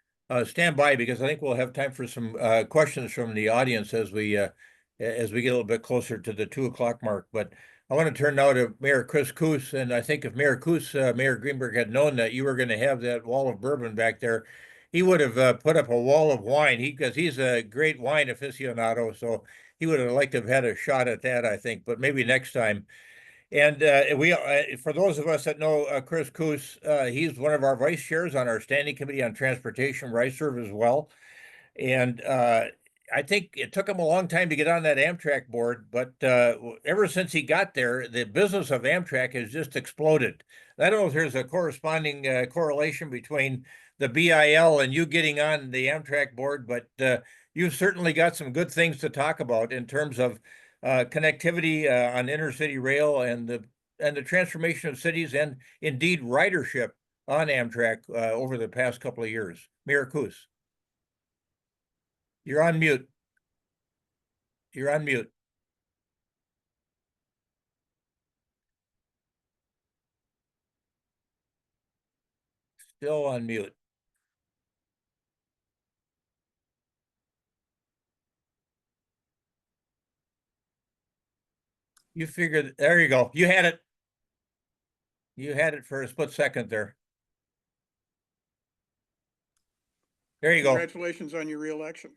Stand by, because I think we'll have time for some questions from the audience as we get a little bit closer to the 2:00 mark. But I want to turn now to Mayor Chris Koos, and I think if Mayor Koos, Mayor Greenberg had known that you were going to have that wall of bourbon back there, he would have put up a wall of wine. Because he's a great wine aficionado, so he would have liked to have had a shot at that, I think. But maybe next time. And for those of us that know Chris Koos, he's one of our vice chairs on our Standing Committee on Transportation, where I serve as well. And I think it took him a long time to get on that Amtrak board, but ever since he got there, the business of Amtrak has just exploded. I don't know if there's a corresponding correlation between the BIL and you getting on the Amtrak board, but you've certainly got some good things to talk about in terms of connectivity on intercity rail, and the transformation of cities, and indeed ridership on Amtrak over the past couple of years. Mayor Koos, you're on mute. You're on mute. Still on mute. You figured, there you go. You had it. You had it for a split second there. There you go. Congratulations on your reelection.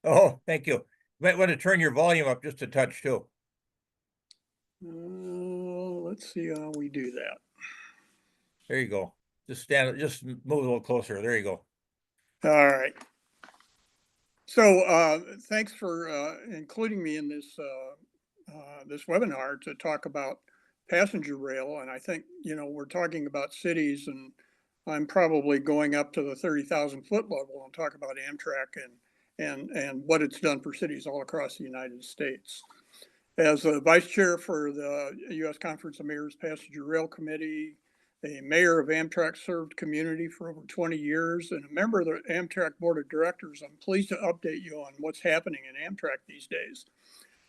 Oh, thank you. You might want to turn your volume up just a touch too. Let's see how we do that. There you go. Just move a little closer. There you go. All right. So thanks for including me in this webinar to talk about passenger rail. And I think, we're talking about cities, and I'm probably going up to the 30,000 foot level and talk about Amtrak and what it's done for cities all across the United States. As a vice chair for the U.S. Conference of Mayors Passenger Rail Committee, a mayor of Amtrak served community for over 20 years, and a member of the Amtrak Board of Directors, I'm pleased to update you on what's happening in Amtrak these days.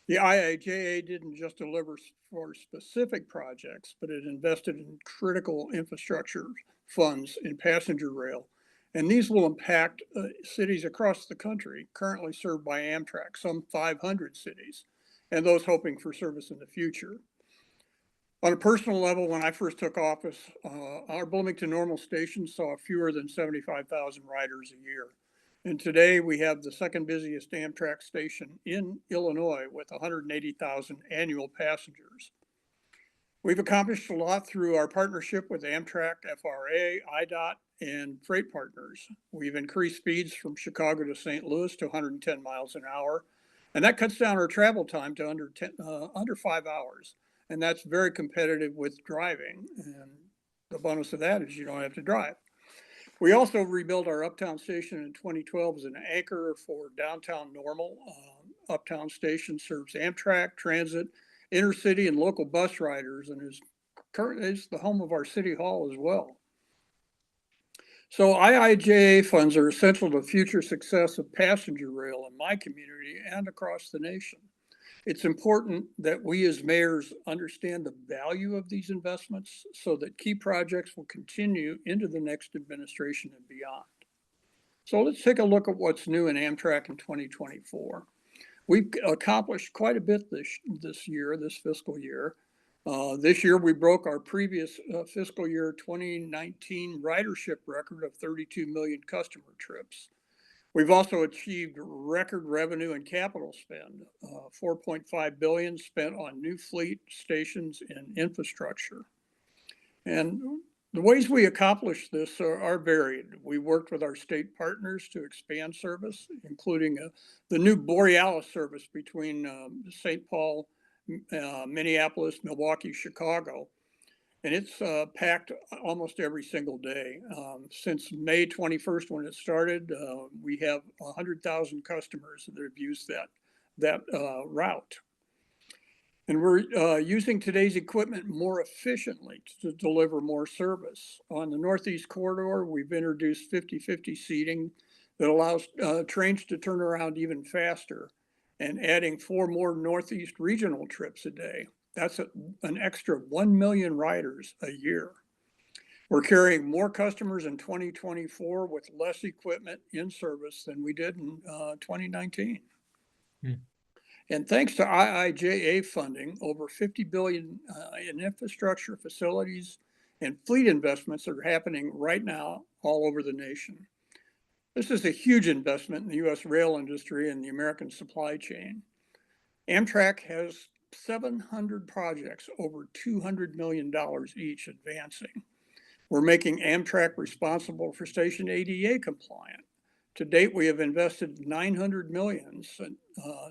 The IIJA didn't just deliver for specific projects, but it invested in critical infrastructure funds in passenger rail. And these will impact cities across the country currently served by Amtrak, some 500 cities, and those hoping for service in the future. On a personal level, when I first took office, our Bloomington Normal station saw fewer than 75,000 riders a year. And today we have the second busiest Amtrak station in Illinois with 180,000 annual passengers. We've accomplished a lot through our partnership with Amtrak, FRA, IDOT, and freight partners. We've increased speeds from Chicago to St. Louis to 110 miles an hour, and that cuts down our travel time to under 5 hours. And that's very competitive with driving. And the bonus of that is you don't have to drive. We also rebuilt our Uptown station in 2012 as an anchor for downtown Normal. Uptown station serves Amtrak, transit, intercity, and local bus riders, and is the home of our city hall as well. So IIJA funds are essential to future success of passenger rail in my community and across the nation. It's important that we as mayors understand the value of these investments so that key projects will continue into the next administration and beyond. So let's take a look at what's new in Amtrak in 2024. We've accomplished quite a bit this fiscal year. This year, we broke our previous fiscal year 2019 ridership record of 32 million customer trips. We've also achieved record revenue and capital spend, 4.5 billion spent on new fleet, stations, and infrastructure. And the ways we accomplish this are varied. We worked with our state partners to expand service, including the new Borealis service between St. Paul, Minneapolis, Milwaukee, Chicago. And it's packed almost every single day. Since May 21st, when it started, we have 100,000 customers that have used that route. And we're using today's equipment more efficiently to deliver more service. On the Northeast Corridor, we've introduced 50-50 seating that allows trains to turn around even faster, and adding 4 more Northeast regional trips a day. That's an extra 1 million riders a year. We're carrying more customers in 2024 with less equipment in service than we did in 2019. And thanks to IIJA funding, over 50 billion in infrastructure, facilities, and fleet investments are happening right now all over the nation. This is a huge investment in the US rail industry and the American supply chain. Amtrak has 700 projects over $200 million each advancing. We're making Amtrak responsible for station ADA compliant. To date, we have invested $900 million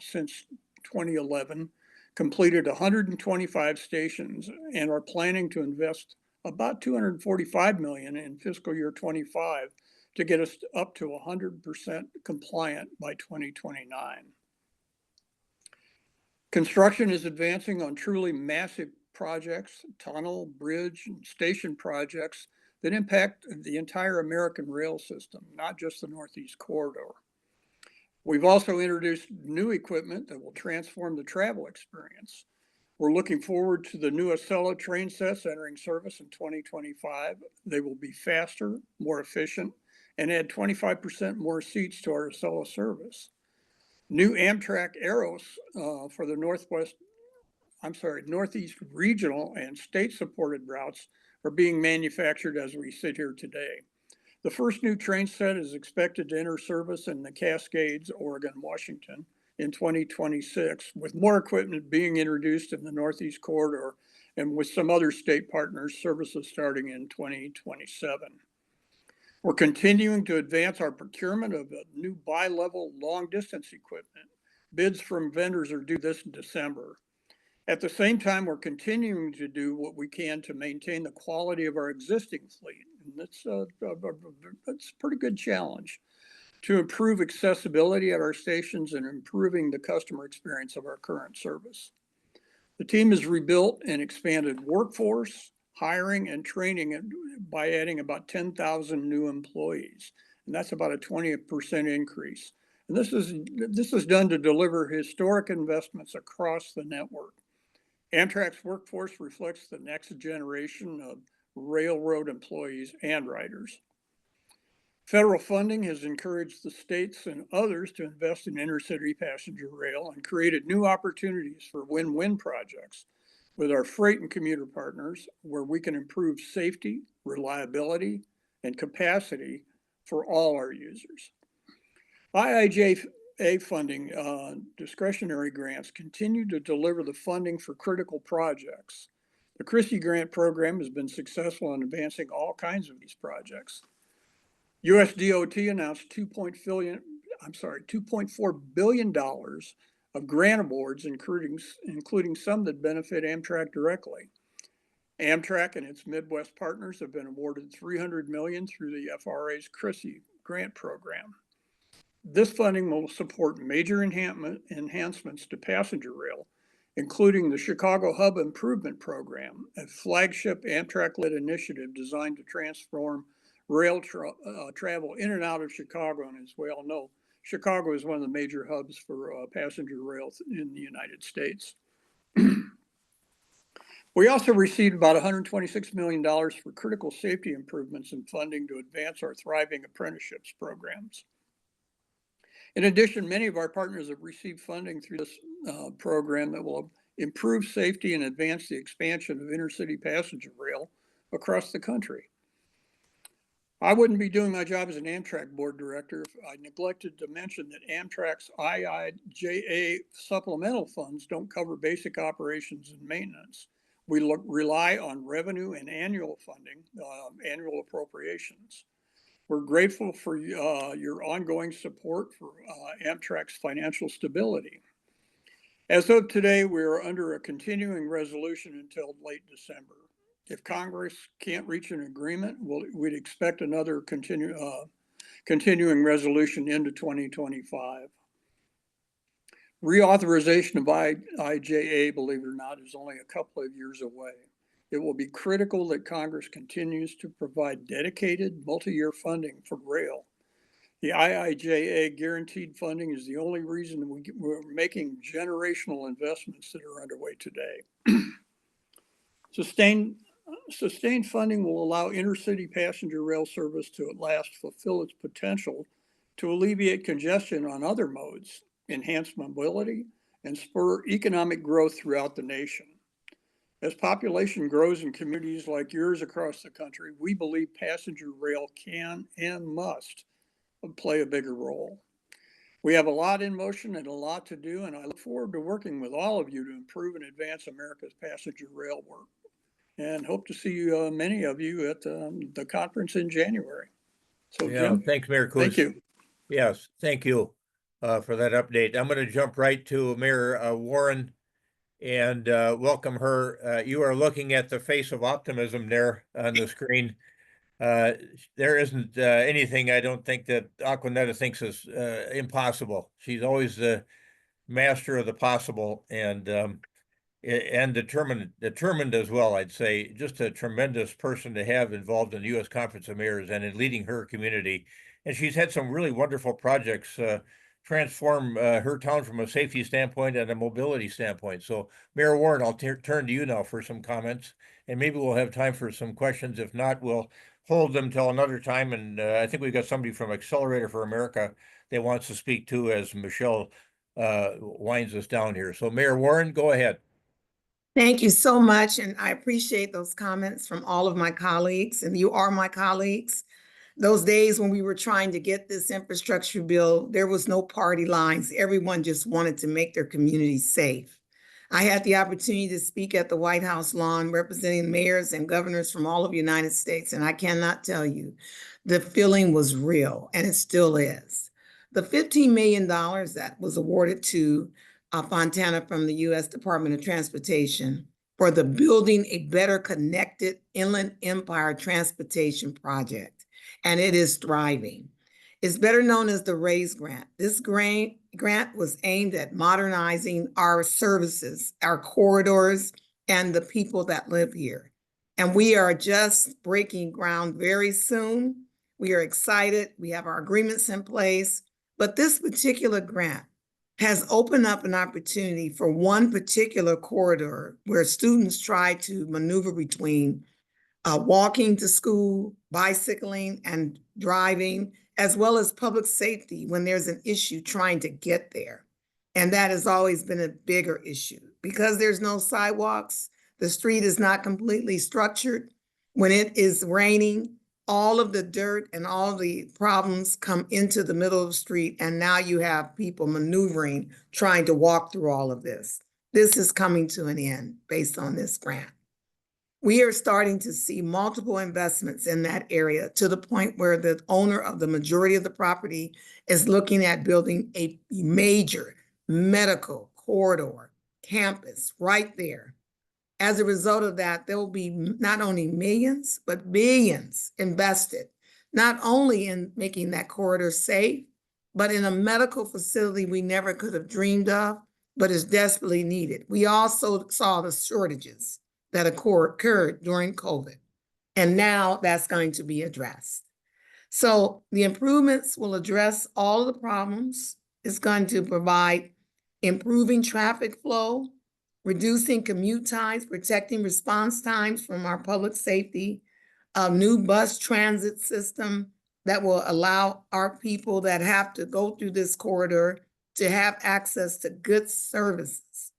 since 2011, completed 125 stations, and are planning to invest about $245 million in fiscal year 25 to get us up to 100% compliant by 2029. Construction is advancing on truly massive projects, tunnel, bridge, and station projects that impact the entire American rail system, not just the Northeast Corridor. We've also introduced new equipment that will transform the travel experience. We're looking forward to the new Acela train sets entering service in 2025. They will be faster, more efficient, and add 25% more seats to our Acela service. New Amtrak Arrows for the Northeast regional and state-supported routes are being manufactured as we sit here today. The first new train set is expected to enter service in the Cascades, Oregon, Washington in 2026, with more equipment being introduced in the Northeast Corridor and with some other state partners, services starting in 2027. We're continuing to advance our procurement of a new bi-level long distance equipment. Bids from vendors are due this in December. At the same time, we're continuing to do what we can to maintain the quality of our existing fleet. And that's a pretty good challenge to improve accessibility at our stations and improving the customer experience of our current service. The team has rebuilt and expanded workforce, hiring and training by adding about 10,000 new employees. And that's about a 20% increase. And this is done to deliver historic investments across the network. Amtrak's workforce reflects the next generation of railroad employees and riders. Federal funding has encouraged the states and others to invest in intercity passenger rail and created new opportunities for win-win projects with our freight and commuter partners, where we can improve safety, reliability, and capacity for all our users. IIJA funding discretionary grants continue to deliver the funding for critical projects. The Christie Grant Program has been successful in advancing all kinds of these projects. USDOT announced $2.4 billion of grant awards, including some that benefit Amtrak directly. Amtrak and its Midwest partners have been awarded $300 million through the FRA's CRISI grant program. This funding will support major enhancements to passenger rail, including the Chicago Hub Improvement Program, a flagship Amtrak-led initiative designed to transform rail travel in and out of Chicago. And as we all know, Chicago is one of the major hubs for passenger rail in the United States. We also received about $126 million for critical safety improvements and funding to advance our thriving apprenticeships programs. In addition, many of our partners have received funding through this program that will improve safety and advance the expansion of intercity passenger rail across the country. I wouldn't be doing my job as an Amtrak board director if I neglected to mention that Amtrak's IIJA supplemental funds don't cover basic operations and maintenance. We rely on revenue and annual funding, annual appropriations. We're grateful for your ongoing support for Amtrak's financial stability. As of today, we are under a continuing resolution until late December. If Congress can't reach an agreement, we'd expect another continuing resolution into 2025. Reauthorization of IIJA, believe it or not, is only a couple of years away. It will be critical that Congress continues to provide dedicated multi-year funding for rail. The IIJA guaranteed funding is the only reason we're making generational investments that are underway today. Sustained funding will allow intercity passenger rail service to at last fulfill its potential to alleviate congestion on other modes, enhance mobility, and spur economic growth throughout the nation. As population grows in communities like yours across the country, we believe passenger rail can and must play a bigger role. We have a lot in motion and a lot to do, and I look forward to working with all of you to improve and advance America's passenger rail work. And hope to see many of you at the conference in January. So, yeah, Jim, thanks, Mayor Coos. thank you. Yes, thank you for that update. I'm going to jump right to Mayor Warren and welcome her. You are looking at the face of optimism there on the screen. There isn't anything I don't think that Aquanetta thinks is impossible. She's always the master of the possible and determined as well, I'd say. Just a tremendous person to have involved in the U.S. Conference of Mayors and in leading her community. And she's had some really wonderful projects transform her town from a safety standpoint and a mobility standpoint. So Mayor Warren, I'll turn to you now for some comments, and maybe we'll have time for some questions. If not, we'll hold them till another time. And I think we've got somebody from Accelerator for America that wants to speak too, as Michelle winds us down here. So Mayor Warren, go ahead. Thank you so much. And I appreciate those comments from all of my colleagues, and you are my colleagues. Those days when we were trying to get this infrastructure bill, there was no party lines. Everyone just wanted to make their community safe. I had the opportunity to speak at the White House lawn representing mayors and governors from all of the United States, and I cannot tell you, the feeling was real, and it still is. The $15 million that was awarded to Fontana from the U.S. Department of Transportation for the Building a Better Connected Inland Empire Transportation Project, and it is thriving. It's better known as the RAISE grant. This grant was aimed at modernizing our services, our corridors, and the people that live here. And we are just breaking ground very soon. We are excited. We have our agreements in place, but this particular grant has opened up an opportunity for one particular corridor where students try to maneuver between walking to school, bicycling, and driving, as well as public safety when there's an issue trying to get there. And that has always been a bigger issue. Because there's no sidewalks, the street is not completely structured. When it is raining, all of the dirt and all the problems come into the middle of the street, and now you have people maneuvering, trying to walk through all of this. This is coming to an end based on this grant. We are starting to see multiple investments in that area to the point where the owner of the majority of the property is looking at building a major medical corridor campus right there. As a result of that, there will be not only millions, but billions invested, not only in making that corridor safe, but in a medical facility we never could have dreamed of, but is desperately needed. We also saw the shortages that occurred during COVID, and now that's going to be addressed. So the improvements will address all of the problems. It's going to provide improving traffic flow, reducing commute times, protecting response times from our public safety, a new bus transit system that will allow our people that have to go through this corridor to have access to good services.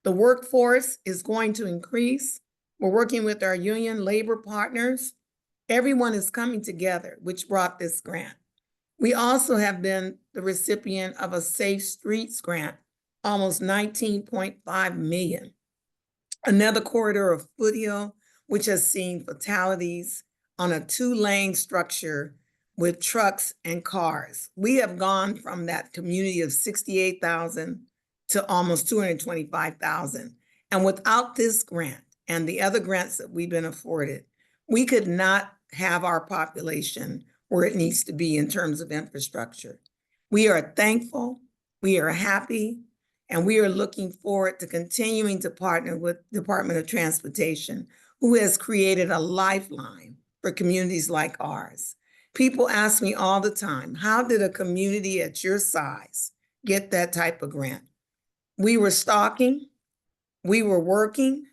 The workforce is going to increase. We're working with our union labor partners. Everyone is coming together, which brought this grant. We also have been the recipient of a Safe Streets grant, almost 19.5 million. Another corridor of Foothill, which has seen fatalities on a 2-lane structure with trucks and cars. We have gone from that community of 68,000 to almost 225,000. And without this grant and the other grants that we've been afforded, we could not have our population where it needs to be in terms of infrastructure. We are thankful, we are happy, and we are looking forward to continuing to partner with Department of Transportation, who has created a lifeline for communities like ours. People ask me all the time, how did a community at your size get that type of grant? We were stalking, we were working,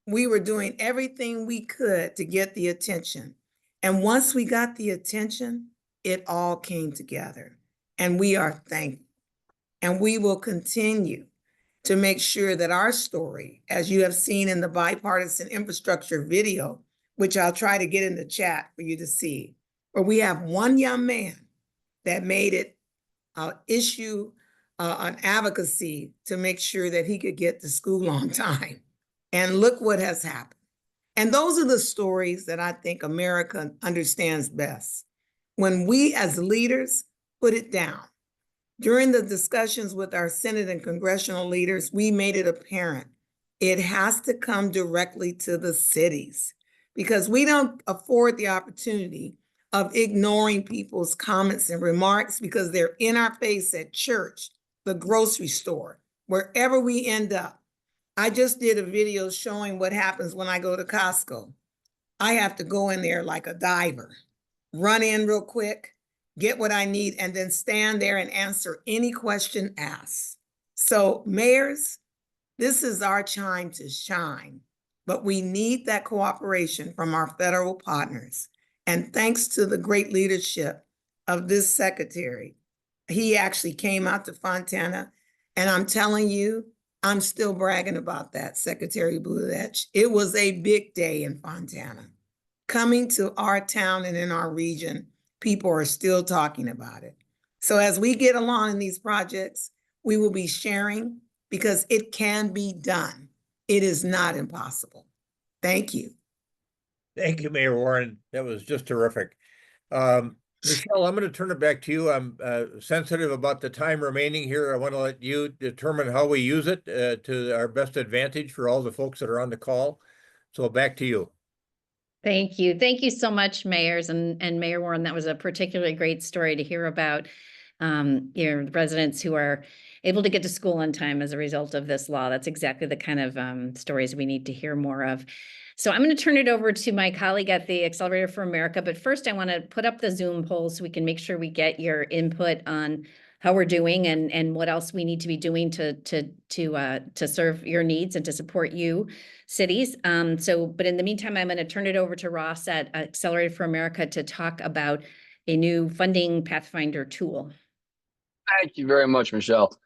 we were doing everything we could to get the attention. And once we got the attention, it all came together. And we are thankful. And we will continue to make sure that our story, as you have seen in the bipartisan infrastructure video, which I'll try to get in the chat for you to see, where we have one young man that made it an issue, an advocacy to make sure that he could get to school on time. And look what has happened. And those are the stories that I think America understands best. When we as leaders put it down. During the discussions with our Senate and congressional leaders, we made it apparent it has to come directly to the cities because we don't afford the opportunity of ignoring people's comments and remarks because they're in our face at church, the grocery store, wherever we end up. I just did a video showing what happens when I go to Costco. I have to go in there like a diver, run in real quick, get what I need, and then stand there and answer any question asked. So mayors, this is our time to shine, but we need that cooperation from our federal partners. And thanks to the great leadership of this secretary, he actually came out to Fontana, and I'm telling you, I'm still bragging about that, Secretary Buttigieg. It was a big day in Fontana. Coming to our town and in our region, people are still talking about it. So as we get along in these projects, we will be sharing because it can be done. It is not impossible. Thank you. Thank you, Mayor Warren. That was just terrific. Michelle, I'm going to turn it back to you. I'm sensitive about the time remaining here. I want to let you determine how we use it to our best advantage for all the folks that are on the call. So back to you. Thank you. Thank you so much, mayors and Mayor Warren. That was a particularly great story to hear about, the residents who are able to get to school on time as a result of this law. That's exactly the kind of stories we need to hear more of. So I'm going to turn it over to my colleague at the Accelerator for America. But first, I want to put up the Zoom poll so we can make sure we get your input on how we're doing and what else we need to be doing to serve your needs and to support you cities. But in the meantime, I'm going to turn it over to Ross at Accelerator for America to talk about a new funding Pathfinder tool. Thank you very much, Michelle.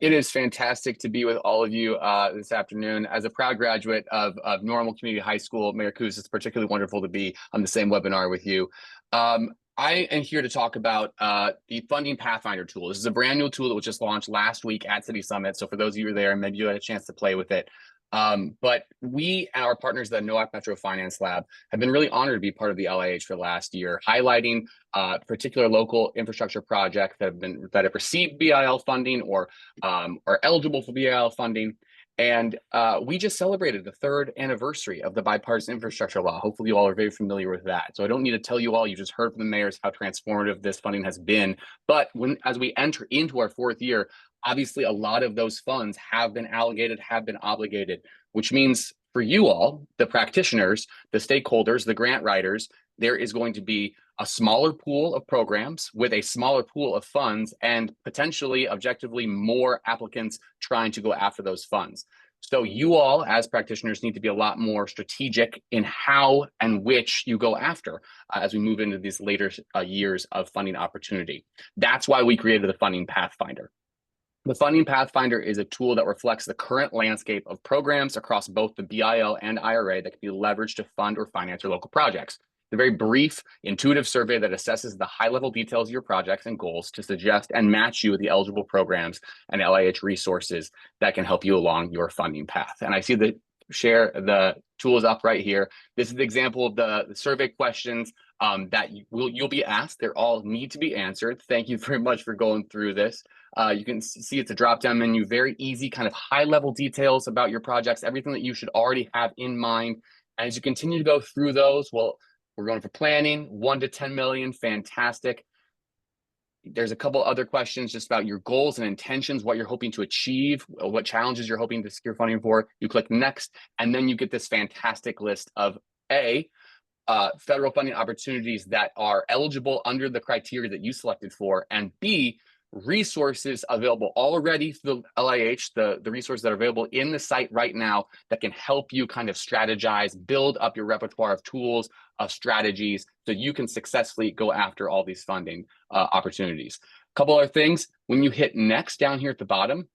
It is fantastic to be with all of you this afternoon. As a proud graduate of Normal Community High School, Mayor Coos, it's particularly wonderful to be on the same webinar with you. I am here to talk about the Funding Pathfinder tool. This is a brand new tool that was just launched last week at City Summit. So for those of you who were there, maybe you had a chance to play with it. But we and our partners at the NOAC Metro Finance Lab have been really honored to be part of the LIH for the last year, highlighting particular local infrastructure projects that have received BIL funding or are eligible for BIL funding. And we just celebrated the 3rd anniversary of the bipartisan infrastructure law. Hopefully you all are very familiar with that. So I don't need to tell you all, you just heard from the mayors how transformative this funding has been. But as we enter into our 4th year, obviously a lot of those funds have been allocated, have been obligated, which means for you all, the practitioners, the stakeholders, the grant writers, there is going to be a smaller pool of programs with a smaller pool of funds and potentially objectively more applicants trying to go after those funds. So you all as practitioners need to be a lot more strategic in how and which you go after as we move into these later years of funding opportunity. That's why we created the Funding Pathfinder. The Funding Pathfinder is a tool that reflects the current landscape of programs across both the BIL and IRA that can be leveraged to fund or finance your local projects. It's a very brief, intuitive survey that assesses the high-level details of your projects and goals to suggest and match you with the eligible programs and LIH resources that can help you along your funding path. And I see the tools up right here. This is the example of the survey questions that you'll be asked. They all need to be answered. Thank you very much for going through this. You can see it's a drop-down menu, very easy, kind of high-level details about your projects, everything that you should already have in mind. As you continue to go through those, well, we're going for planning, 1 to 10 million, fantastic. There's a couple other questions just about your goals and intentions, what you're hoping to achieve, what challenges you're hoping to secure funding for. You click next, and then you get this fantastic list of federal funding opportunities that are eligible under the criteria that you selected for, and B, resources available already through the LIH, the resources that are available in the site right now that can help you kind of strategize, build up your repertoire of tools, of strategies, so you can successfully go after all these funding opportunities. A couple other things, when you hit next down here at the bottom,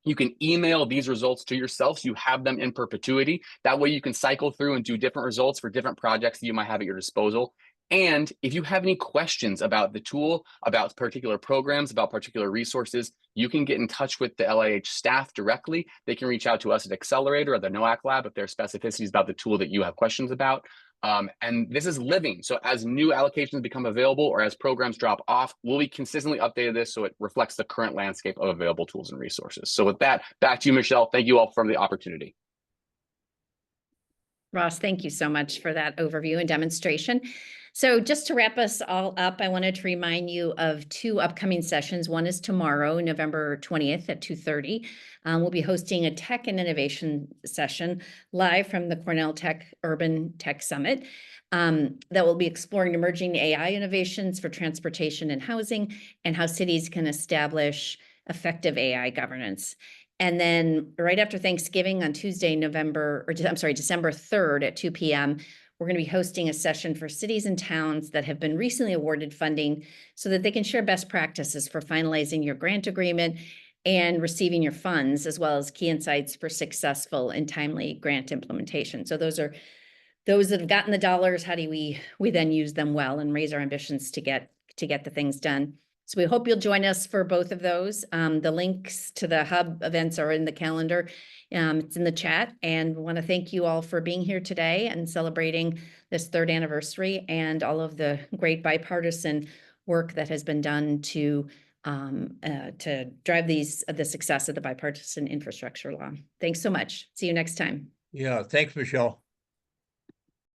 you can email these results to yourself so you have them in perpetuity. That way you can cycle through and do different results for different projects that you might have at your disposal. And if you have any questions about the tool, about particular programs, about particular resources, you can get in touch with the LIH staff directly. They can reach out to us at Accelerator or the NOAC Lab if there are specificities about the tool that you have questions about. And this is living. So as new allocations become available or as programs drop off, we'll be consistently updated this so it reflects the current landscape of available tools and resources. So with that, back to you, Michelle. Thank you all for the opportunity. Ross, thank you so much for that overview and demonstration. So just to wrap us all up, I wanted to remind you of 2 upcoming sessions. One is tomorrow, November 20th at 2:30. We'll be hosting a tech and innovation session live from the Cornell Tech Urban Tech Summit that will be exploring emerging AI innovations for transportation and housing and how cities can establish effective AI governance. And then right after Thanksgiving on Tuesday, December 3rd at 2 p.m., we're going to be hosting a session for cities and towns that have been recently awarded funding so that they can share best practices for finalizing your grant agreement and receiving your funds, as well as key insights for successful and timely grant implementation. So those are those that have gotten the dollars. How do we then use them well and raise our ambitions to get the things done? So we hope you'll join us for both of those. The links to the hub events are in the calendar. It's in the chat, and we want to thank you all for being here today and celebrating this 3rd anniversary and all of the great bipartisan work that has been done to drive the success of the bipartisan infrastructure law. Thanks so much. See you next time. Yeah, thanks, Michelle.